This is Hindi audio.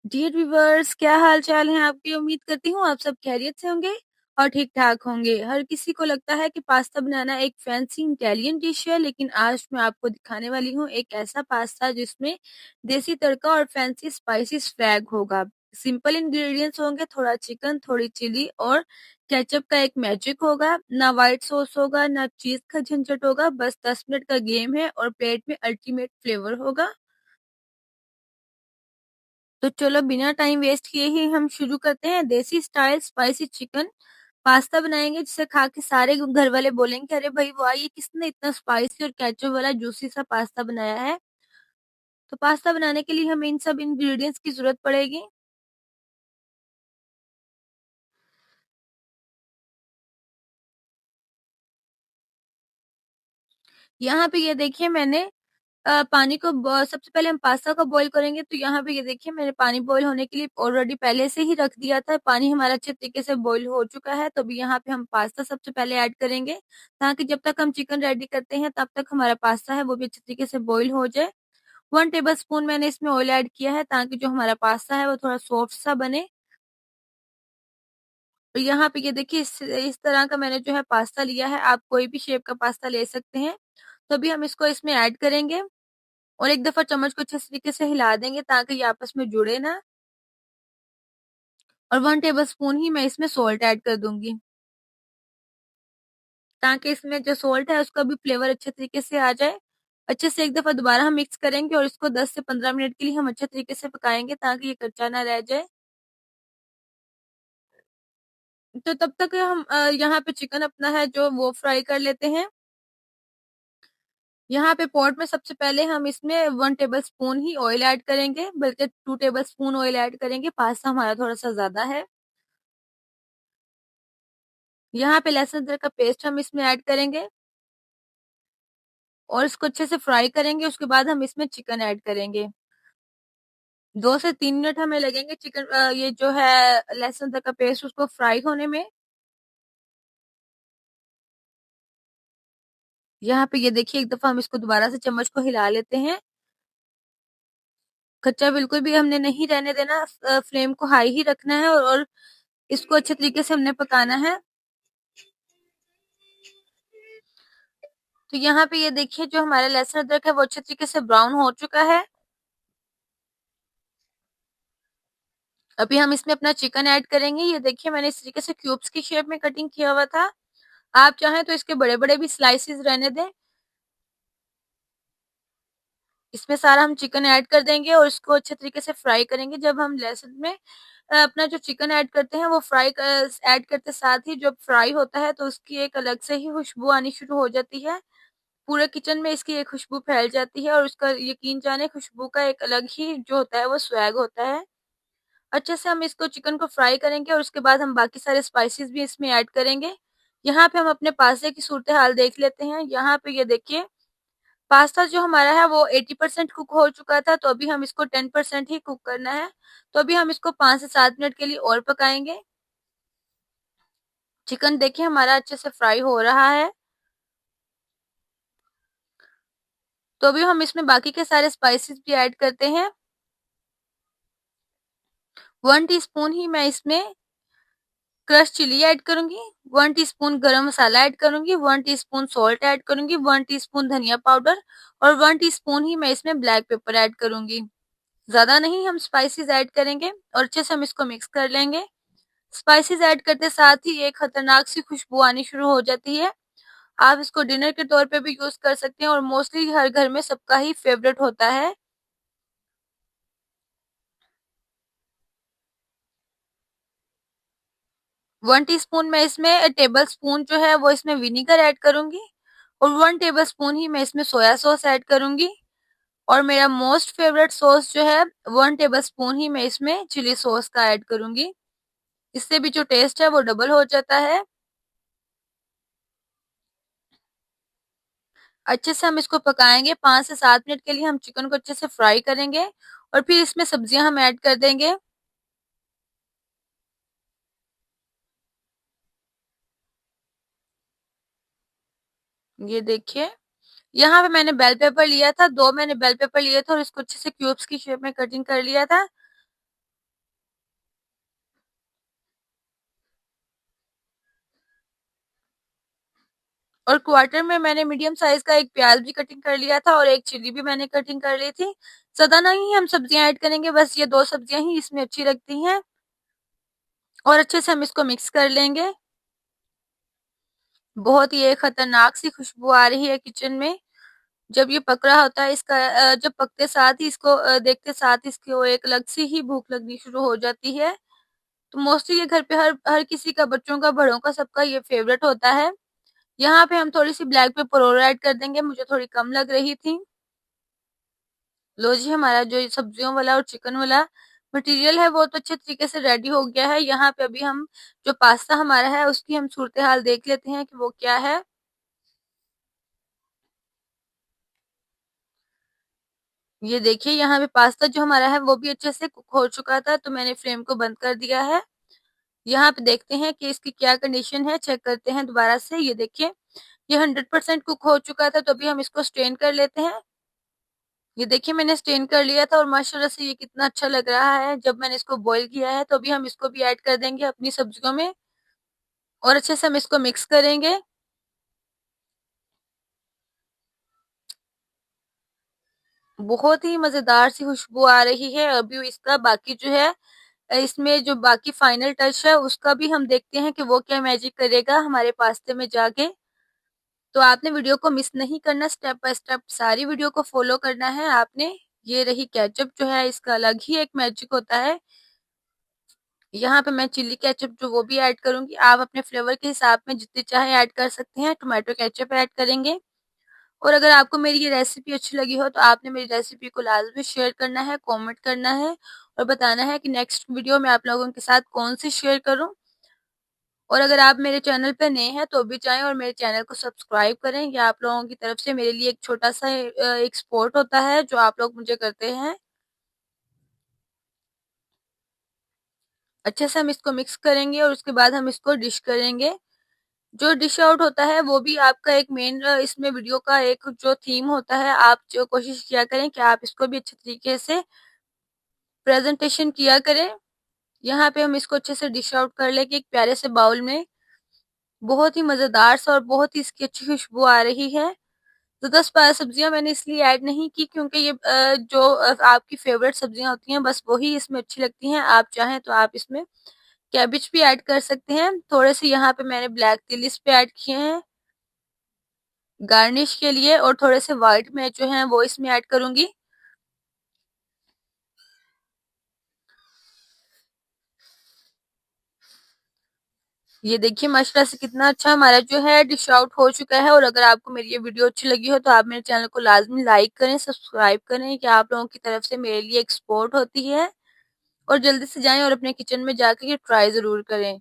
डियर व्यूअर्स, क्या हाल चाल है आपकी। उम्मीद करती हूँ आप सब खैरियत से होंगे और ठीक ठाक होंगे। हर किसी को लगता है कि पास्ता बनाना एक फैंसी इटालियन डिश है, लेकिन आज मैं आपको दिखाने वाली हूँ एक ऐसा पास्ता जिसमें देसी तड़का और फैंसी स्पाइसी स्वैग होगा। सिंपल इंग्रेडिएंट्स होंगे, थोड़ा चिकन, थोड़ी चिली और केचप का एक मैजिक होगा। ना व्हाइट सॉस होगा, ना चीज का झंझट होगा, बस 10 मिनट का गेम है और प्लेट में अल्टीमेट फ्लेवर होगा। तो चलो बिना टाइम वेस्ट किए ही हम शुरू करते हैं। देसी स्टाइल स्पाइसी चिकन पास्ता बनाएंगे जिसे खा के सारे घर वाले बोलेंगे, अरे भाई वाह, ये किसने इतना स्पाइसी और केचप वाला जूसी सा पास्ता बनाया है। तो पास्ता बनाने के लिए हमें इन सब इंग्रेडिएंट्स की जरूरत पड़ेगी। यहाँ पे ये देखिए मैंने पानी को सबसे पहले हम पास्ता को बॉईल करेंगे, तो यहाँ पे ये देखिए मैंने पानी बॉईल होने के लिए ऑलरेडी पहले से ही रख दिया था। पानी हमारा अच्छे तरीके से बॉईल हो चुका है, तो अभी यहाँ पे हम पास्ता सबसे पहले ऐड करेंगे, ताकि जब तक हम चिकन रेडी करते हैं तब तक हमारा पास्ता है वो भी अच्छे तरीके से बॉईल हो जाए। 1 टेबल स्पून मैंने इसमें ऑयल ऐड किया है, ताकि जो हमारा पास्ता है वो थोड़ा सॉफ्ट सा बने। तो यहाँ पे ये देखिए इस तरह का मैंने जो है पास्ता लिया है। आप कोई भी शेप का पास्ता ले सकते हैं। तो अभी हम इसको इसमें ऐड करेंगे और एक दफा चम्मच को अच्छे तरीके से हिला देंगे, ताकि ये आपस में जुड़े ना। और 1 टेबल स्पून ही मैं इसमें सॉल्ट ऐड कर दूंगी, ताकि इसमें जो सॉल्ट है उसका भी फ्लेवर अच्छे तरीके से आ जाए। अच्छे से एक दफा दोबारा हम मिक्स करेंगे और इसको 10 से 15 मिनट के लिए हम अच्छे तरीके से पकाएंगे, ताकि ये कच्चा ना रह जाए। तो तब तक हम यहाँ पे चिकन अपना है जो वो फ्राई कर लेते हैं। यहाँ पे पॉट में सबसे पहले हम इसमें 1 टेबल स्पून ही ऑयल ऐड करेंगे, बल्कि 2 टेबल स्पून ऑयल ऐड करेंगे, पास्ता हमारा थोड़ा सा ज्यादा है। यहाँ पे लहसुन अदरक का पेस्ट हम इसमें ऐड करेंगे और इसको अच्छे से फ्राई करेंगे। उसके बाद हम इसमें चिकन ऐड करेंगे। 2 से 3 मिनट हमें लगेंगे चिकन ये जो है लहसुन अदरक का पेस्ट उसको फ्राई होने में। यहाँ पे ये देखिए एक दफा हम इसको दोबारा से चम्मच को हिला लेते हैं। कच्चा बिल्कुल भी हमने नहीं रहने देना, फ्लेम को हाई ही रखना है और इसको अच्छे तरीके से हमने पकाना है। तो यहाँ पे ये देखिए जो हमारा लहसुन अदरक है वो अच्छे तरीके से ब्राउन हो चुका है। अभी हम इसमें अपना चिकन ऐड करेंगे। ये देखिए मैंने इस तरीके से क्यूब्स की शेप में कटिंग किया हुआ था। आप चाहें तो इसके बड़े बड़े भी स्लाइसेस रहने दें। इसमें सारा हम चिकन ऐड कर देंगे और इसको अच्छे तरीके से फ्राई करेंगे। जब हम लहसुन में अपना जो चिकन ऐड करते हैं वो ऐड करते साथ ही जब फ्राई होता है, तो उसकी एक अलग से ही खुशबू आनी शुरू हो जाती है। पूरे किचन में इसकी एक खुशबू फैल जाती है और उसका यकीन जाने खुशबू का एक अलग ही जो होता है वो स्वैग होता है। अच्छे से हम इसको चिकन को फ्राई करेंगे और उसके बाद हम बाकी सारे स्पाइसेस भी इसमें ऐड करेंगे। यहाँ पे हम अपने पास्ते की सूरत हाल देख लेते हैं। यहाँ पे ये देखिए पास्ता जो हमारा है वो 80% कुक हो चुका था, तो अभी हम इसको 10% ही कुक करना है। तो अभी हम इसको 5 से 7 मिनट के लिए और पकाएंगे। चिकन देखिए हमारा अच्छे से फ्राई हो रहा है। तो अभी हम इसमें बाकी के सारे स्पाइसेस भी ऐड करते हैं। 1 टीस्पून ही मैं इसमें क्रश चिली ऐड करूंगी। 1 टीस्पून गरम मसाला ऐड करूंगी। 1 टीस्पून सॉल्ट ऐड करूंगी। 1 टीस्पून धनिया पाउडर और 1 टीस्पून ही मैं इसमें ब्लैक पेपर ऐड करूंगी। ज्यादा नहीं हम स्पाइसेस ऐड करेंगे और अच्छे से हम इसको मिक्स कर लेंगे। स्पाइसेस ऐड करते साथ ही एक खतरनाक सी खुशबू आनी शुरू हो जाती है। आप इसको डिनर के तौर पे भी यूज कर सकते हैं और मोस्टली हर घर में सबका ही फेवरेट होता है। 1 टीस्पून मैं इसमें टेबल स्पून जो है वो इसमें विनीगर ऐड करूंगी और 1 टेबल स्पून ही मैं इसमें सोया सॉस ऐड करूंगी। और मेरा मोस्ट फेवरेट सॉस जो है 1 टेबल स्पून ही मैं इसमें चिली सॉस का ऐड करूंगी। इससे भी जो टेस्ट है वो डबल हो जाता है। अच्छे से हम इसको पकाएंगे। 5 से 7 मिनट के लिए हम चिकन को अच्छे से फ्राई करेंगे और फिर इसमें सब्जियां हम ऐड कर देंगे। ये देखिए यहाँ पे मैंने बेल पेपर लिया था, 2 मैंने बेल पेपर लिए थे और इसको अच्छे से क्यूब्स की शेप में कटिंग कर लिया था। और क्वार्टर में मैंने मीडियम साइज का एक प्याज भी कटिंग कर लिया था और एक चिली भी मैंने कटिंग कर ली थी। ज्यादा नहीं हम सब्जियां ऐड करेंगे, बस ये 2 सब्जियां ही इसमें अच्छी लगती हैं और अच्छे से हम इसको मिक्स कर लेंगे। बहुत ही एक खतरनाक सी खुशबू आ रही है किचन में। जब ये पक रहा होता है इसका जब पकते साथ ही इसको देखते साथ इसको एक अलग सी ही भूख लगनी शुरू हो जाती है। तो मोस्टली ये घर पे हर हर किसी का, बच्चों का, बड़ों का, सबका ये फेवरेट होता है। यहाँ पे हम थोड़ी सी ब्लैक पेपर और ऐड कर देंगे, मुझे थोड़ी कम लग रही थी। लो जी, हमारा जो सब्जियों वाला और चिकन वाला मटेरियल है वो तो अच्छे तरीके से रेडी हो गया है। यहाँ पे अभी हम जो पास्ता हमारा है उसकी हम सूरत हाल देख लेते हैं कि वो क्या है। ये देखिए यहाँ पे पास्ता जो हमारा है वो भी अच्छे से कुक हो चुका था, तो मैंने फ्लेम को बंद कर दिया है। यहाँ पे देखते हैं कि इसकी क्या कंडीशन है, चेक करते हैं दोबारा से। ये देखिए ये 100% कुक हो चुका था, तो अभी हम इसको स्ट्रेन कर लेते हैं। ये देखिए मैंने स्ट्रेन कर लिया था और माशाल्लाह से ये कितना अच्छा लग रहा है। जब मैंने इसको बॉईल किया है तो अभी हम इसको भी ऐड कर देंगे अपनी सब्जियों में और अच्छे से हम इसको मिक्स करेंगे। बहुत ही मजेदार सी खुशबू आ रही है। अभी इसका बाकी जो है, इसमें जो बाकी फाइनल टच है उसका भी हम देखते हैं कि वो क्या मैजिक करेगा हमारे पास्ते में जाके। तो आपने वीडियो को मिस नहीं करना, स्टेप बाय स्टेप सारी वीडियो को फॉलो करना है आपने। ये रही केचप जो है, इसका अलग ही एक मैजिक होता है। यहाँ पे मैं चिल्ली केचप जो वो भी ऐड करूंगी। आप अपने फ्लेवर के हिसाब में जितने चाहे ऐड कर सकते हैं। टोमेटो केचप ऐड करेंगे। और अगर आपको मेरी ये रेसिपी अच्छी लगी हो तो आपने मेरी रेसिपी को लाजमी शेयर करना है, कमेंट करना है और बताना है कि नेक्स्ट वीडियो में आप लोगों के साथ कौन सी शेयर करूं। और अगर आप मेरे चैनल पे नए हैं तो भी जाएं और मेरे चैनल को सब्सक्राइब करें। ये आप लोगों की तरफ से मेरे लिए एक छोटा सा एक सपोर्ट होता है जो आप लोग मुझे करते हैं। अच्छे से हम इसको मिक्स करेंगे और उसके बाद हम इसको डिश करेंगे। जो डिश आउट होता है वो भी आपका एक मेन इसमें वीडियो का एक जो थीम होता है। आप जो कोशिश किया करें कि आप इसको भी अच्छे तरीके से प्रेजेंटेशन किया करें। यहाँ पे हम इसको अच्छे से डिश आउट कर लेंगे एक प्यारे से बाउल में। बहुत ही मजेदार सा और बहुत ही इसकी अच्छी खुशबू आ रही है। तो 10-12 सब्जियां मैंने इसलिए ऐड नहीं की क्योंकि ये जो आपकी फेवरेट सब्जियां होती हैं बस वही इसमें अच्छी लगती हैं। आप चाहें तो आप इसमें कैबिज भी ऐड कर सकते हैं। थोड़े से यहाँ पे मैंने ब्लैक चिलीज पे ऐड किए हैं गार्निश के लिए और थोड़े से व्हाइट में जो है वो इसमें ऐड करूंगी। ये देखिए माशाल्लाह से कितना अच्छा हमारा जो है डिश आउट हो चुका है। और अगर आपको मेरी ये वीडियो अच्छी लगी हो तो आप मेरे चैनल को लाजमी लाइक करें, सब्सक्राइब करें कि आप लोगों की तरफ से मेरे लिए एक सपोर्ट होती है। और जल्दी से जाएं और अपने किचन में जाकर ये ट्राई जरूर करें।